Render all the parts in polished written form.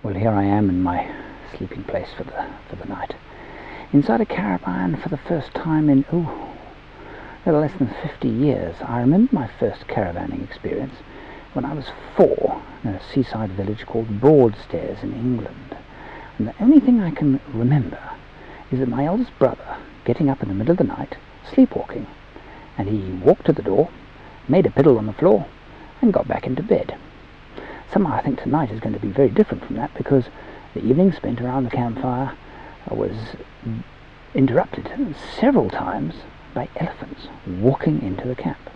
Well, here I am in my sleeping place for the night. Inside a caravan for the first time in, a little less than 50 years. I remember my first caravanning experience when I was 4 in a seaside village called Broadstairs in England. And the only thing I can remember is that my eldest brother getting up in the middle of the night, sleepwalking, and he walked to the door, made a piddle on the floor, and got back into bed. Somehow I think tonight is going to be very different from that, because the evening spent around the campfire was interrupted several times by elephants walking into the camp.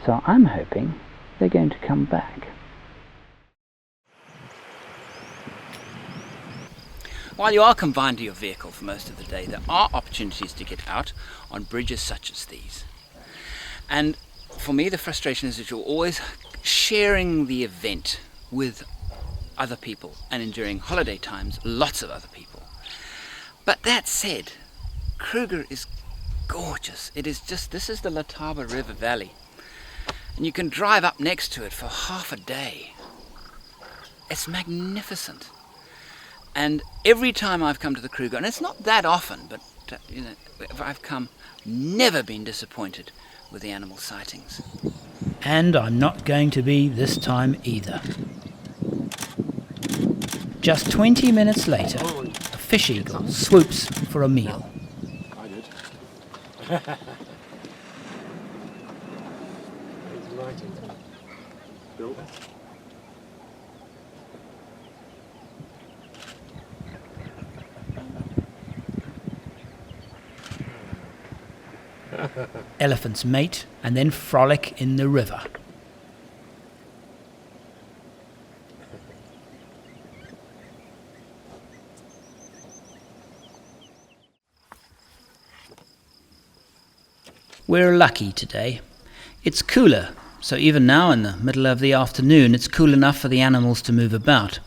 So I'm hoping they're going to come back. While you are confined to your vehicle for most of the day, there are opportunities to get out on bridges such as these. And for me, the frustration is that you're always sharing the event with other people, and during holiday times, lots of other people. But that said, Kruger is gorgeous. This is the Letaba River Valley, and you can drive up next to it for half a day. It's magnificent. And every time I've come to the Kruger, and it's not that often, but if I've come, never been disappointed with the animal sightings. And I'm not going to be this time either. Just 20 minutes later, a fish eagle swoops for a meal. I did. It's lighting. Bill? Elephants mate and then frolic in the river. We're lucky today. It's cooler, so even now in the middle of the afternoon it's cool enough for the animals to move about.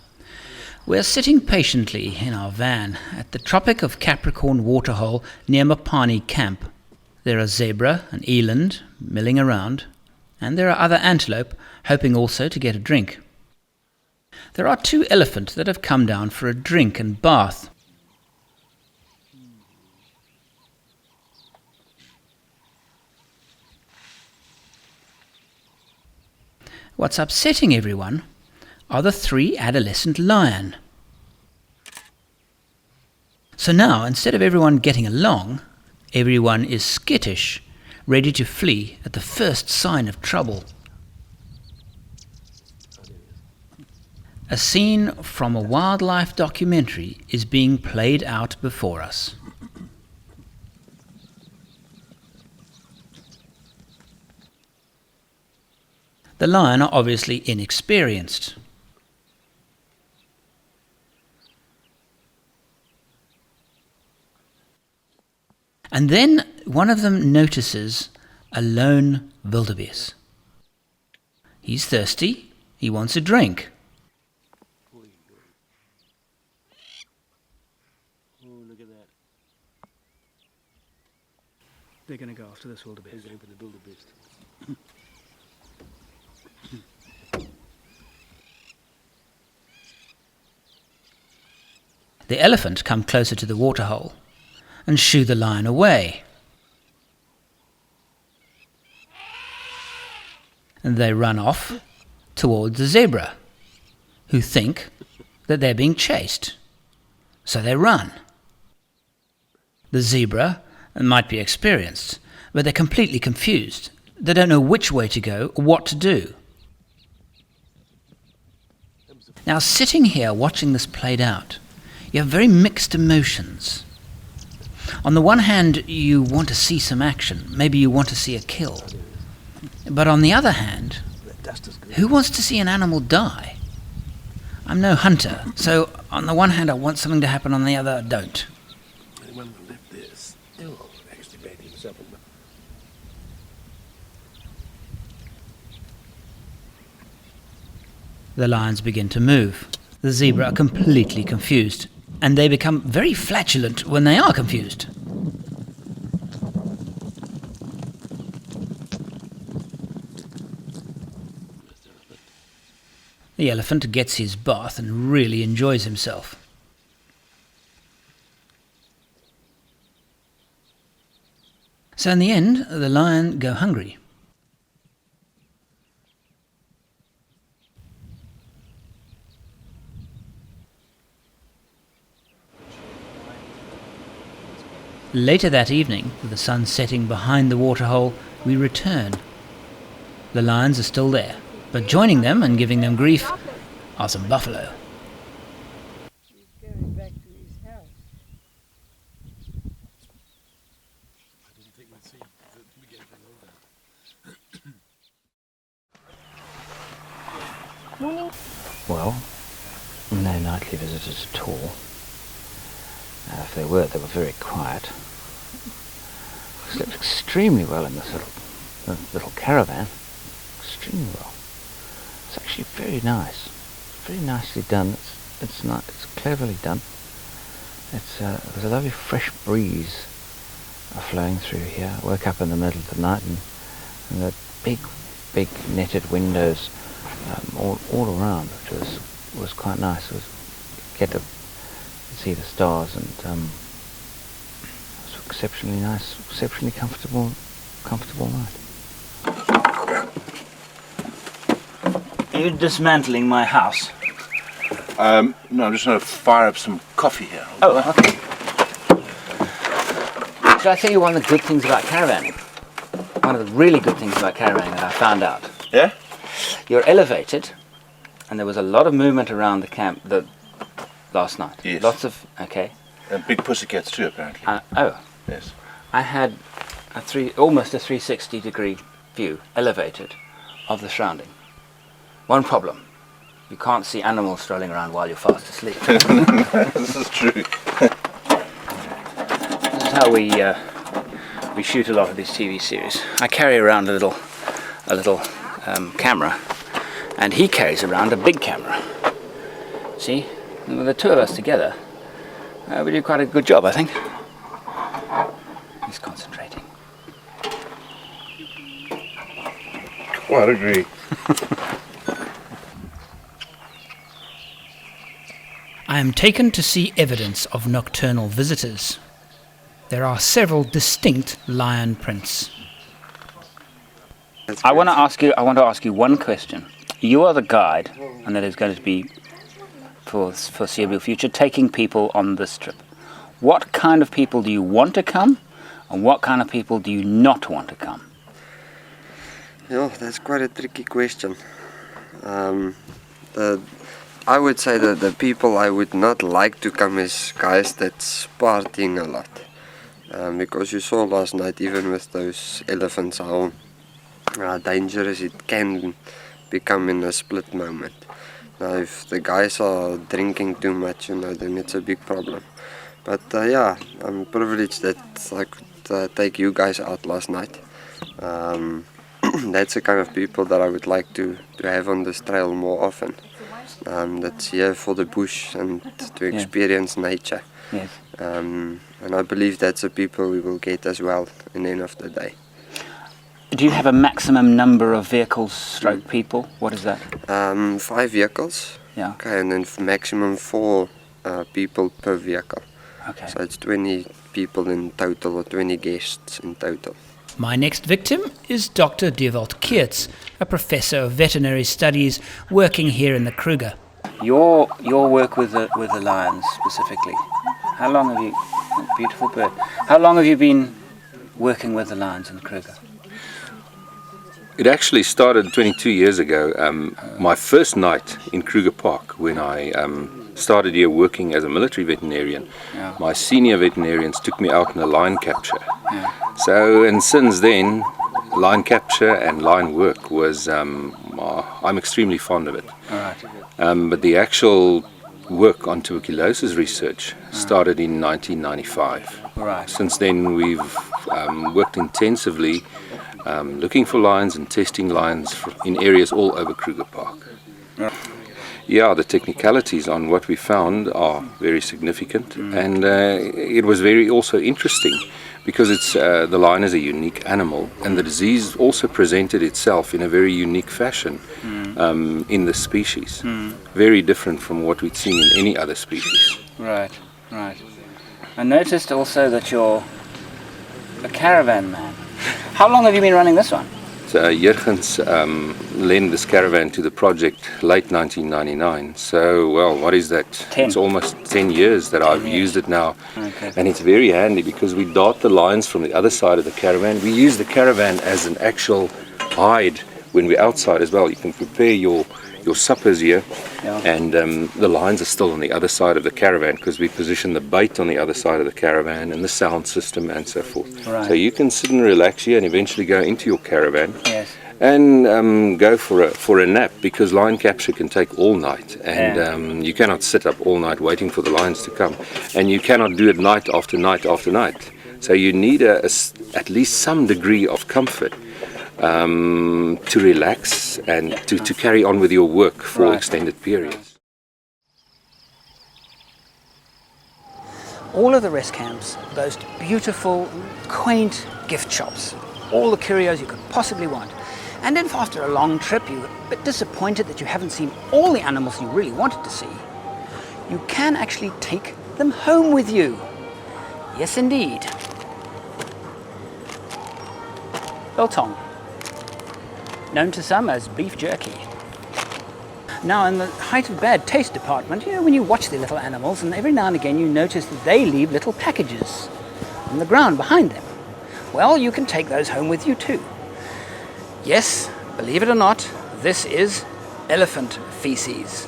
We're sitting patiently in our van at the Tropic of Capricorn waterhole near Mopani camp. There are zebra and eland milling around, and there are other antelope hoping also to get a drink. There are 2 elephant that have come down for a drink and bath. What's upsetting everyone are the 3 adolescent lion. So now, instead of everyone getting along, everyone is skittish, ready to flee at the first sign of trouble. A scene from a wildlife documentary is being played out before us. The lion are obviously inexperienced. And then one of them notices a lone wildebeest. He's thirsty, he wants a drink. Oh, look at that. They're going to go after this wildebeest. He's going for the wildebeest. The elephant come closer to the waterhole and shoo the lion away. And they run off towards the zebra, who think that they're being chased. So they run. The zebra might be experienced, but they're completely confused. They don't know which way to go or what to do. Now, sitting here watching this played out, you have very mixed emotions. On the one hand, you want to see some action. Maybe you want to see a kill. But on the other hand, who wants to see an animal die? I'm no hunter, so on the one hand I want something to happen, on the other I don't. Anyone on the left there is still extricating himself. The lions begin to move. The zebra are completely confused, and they become very flatulent when they are confused. The elephant gets his bath and really enjoys himself. So in the end, the lion go hungry. Later that evening, with the sun setting behind the waterhole, we return. The lions are still there, but joining them and giving them grief are some buffalo. He's going back to his house. I didn't think we'd see we get Morning. Well, no nightly visitors at all. If they were very quiet. I slept extremely well in this little caravan. Extremely well. It's actually very nice. Very nicely done. It's cleverly done. There's a lovely fresh breeze flowing through here. I woke up in the middle of the night and the big netted windows all around, which was quite nice. It was get to see the stars, and it was exceptionally nice, exceptionally comfortable night. Are you dismantling my house? No, I'm just going to fire up some coffee here. Oh, okay. Should I tell you one of the good things about caravanning? One of the really good things about caravanning that I found out. Yeah? You're elevated, and there was a lot of movement around the camp last night. Yes. Lots of, okay. And big pussycats too, apparently. Oh. Yes. I had almost a 360 degree view, elevated, of the surrounding. One problem, you can't see animals strolling around while you're fast asleep. This is true. This is how we shoot a lot of these TV series. I carry around a little camera, and he carries around a big camera. See, and with the two of us together, we do quite a good job, I think. He's concentrating. Quite agree. I am taken to see evidence of nocturnal visitors. There are several distinct lion prints. I want to ask you one question. You are the guide, and that is going to be for foreseeable future taking people on this trip. What kind of people do you want to come, and what kind of people do you not want to come? Yeah, that's quite a tricky question. I would say that the people I would not like to come is guys that's partying a lot. Because you saw last night, even with those elephants, how dangerous it can become in a split moment. Now, if the guys are drinking too much, then it's a big problem. But yeah, I'm privileged that I could take you guys out last night. That's the kind of people that I would like to have on this trail more often. That's here for the bush and to experience nature. Yes. And I believe that's the people we will get as well in the end of the day. Do you have a maximum number of vehicles stroke people? What is that? 5 vehicles. Yeah. Okay, and then maximum 4 people per vehicle. Okay. So it's 20 people in total, or 20 guests in total. My next victim is Dr. Dewald Keertz, a professor of veterinary studies working here in the Kruger. Your work with the lions specifically. How long have you? Beautiful bird. How long have you been working with the lions in Kruger? It actually started 22 years ago. My first night in Kruger Park, when I started here working as a military veterinarian, my senior veterinarians took me out in a lion capture. So, and since then, lion capture and lion work was, I'm extremely fond of it. All right. But the actual work on tuberculosis research started in 1995. Right. Since then, we've worked intensively looking for lions and testing lions in areas all over Kruger Park. Yeah, the technicalities on what we found are very significant, and it was very also interesting because it's the lion is a unique animal, and the disease also presented itself in a very unique fashion. in the species. Very different from what we'd seen in any other species. Right, right. I noticed also that you're a caravan man. How long have you been running this one? So Jurgens lent this caravan to the project late 1999. So, well, what is that? 10. It's almost 10 years that I've used it now. Okay. And it's very handy because we dart the lines from the other side of the caravan. We use the caravan as an actual hide when we're outside as well. You can prepare your suppers here, and the lines are still on the other side of the caravan because we position the bait on the other side of the caravan and the sound system and so forth. Right. So you can sit and relax here and eventually go into your caravan Yes. and go for a nap, because line capture can take all night, and you cannot sit up all night waiting for the lines to come, and you cannot do it night after night after night. So you need at least some degree of comfort to relax and to carry on with your work for extended periods. All of the rest camps boast beautiful, quaint gift shops. All the curios you could possibly want. And if after a long trip you're a bit disappointed that you haven't seen all the animals you really wanted to see, you can actually take them home with you. Yes, indeed. Biltong, known to some as beef jerky. Now, in the height of bad taste department, when you watch the little animals, and every now and again you notice that they leave little packages on the ground behind them. Well, you can take those home with you too. Yes, believe it or not, this is elephant feces.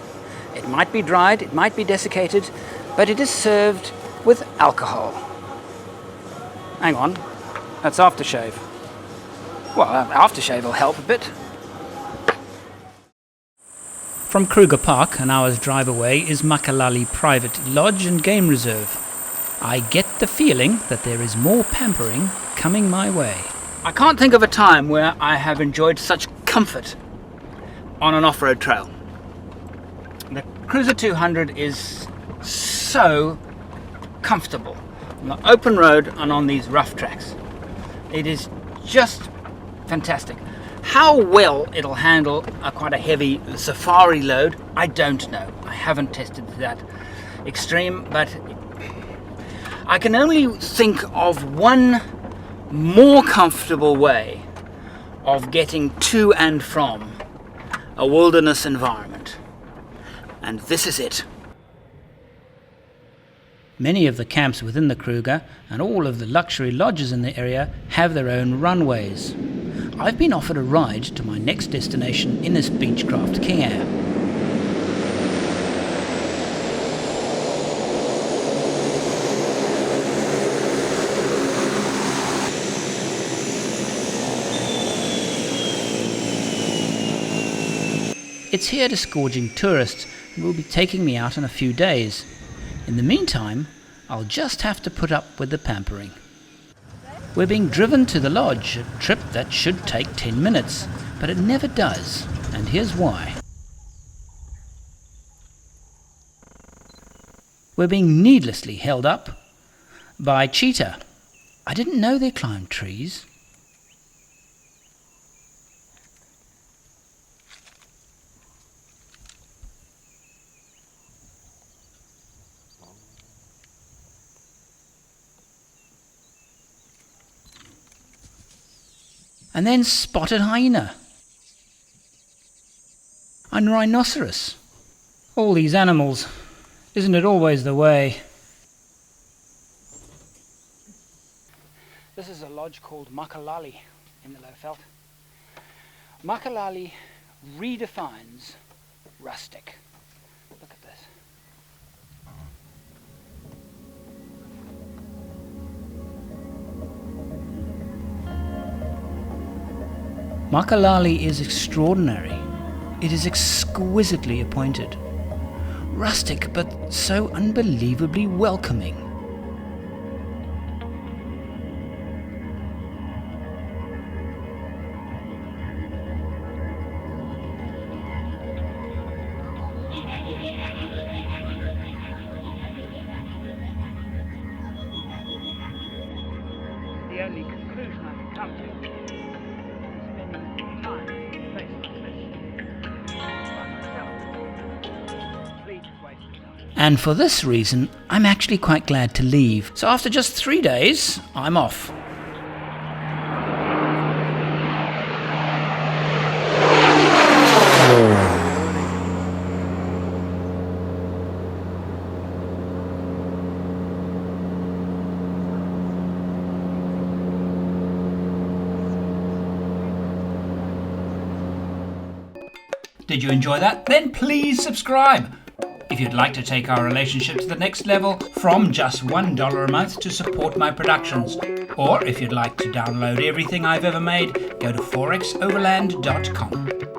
It might be dried, it might be desiccated, but it is served with alcohol. Hang on, that's aftershave. Well, aftershave will help a bit. From Kruger Park, an hour's drive away, is Makalali Private Lodge and Game Reserve. I get the feeling that there is more pampering coming my way. I can't think of a time where I have enjoyed such comfort on an off-road trail. The Cruiser 200 is so comfortable on the open road and on these rough tracks. It is just fantastic. How well it'll handle quite a heavy safari load, I don't know. I haven't tested that extreme, but I can only think of one more comfortable way of getting to and from a wilderness environment. And this is it. Many of the camps within the Kruger and all of the luxury lodges in the area have their own runways. I've been offered a ride to my next destination in this Beechcraft King Air. It's here disgorging tourists and will be taking me out in a few days. In the meantime, I'll just have to put up with the pampering. We're being driven to the lodge, a trip that should take 10 minutes, but it never does, and here's why. We're being needlessly held up by cheetah. I didn't know they climbed trees. And then spotted hyena and rhinoceros. All these animals, isn't it always the way? This is a lodge called Makalali in the Lowveld. Makalali redefines rustic. Look at this. Makalali is extraordinary. It is exquisitely appointed. Rustic, but so unbelievably welcoming. The only conclusion I can come to. And for this reason, I'm actually quite glad to leave. So after just 3 days, I'm off. Did you enjoy that? Then please subscribe. If you'd like to take our relationship to the next level, from just $1 a month to support my productions. Or if you'd like to download everything I've ever made, go to forexoverland.com.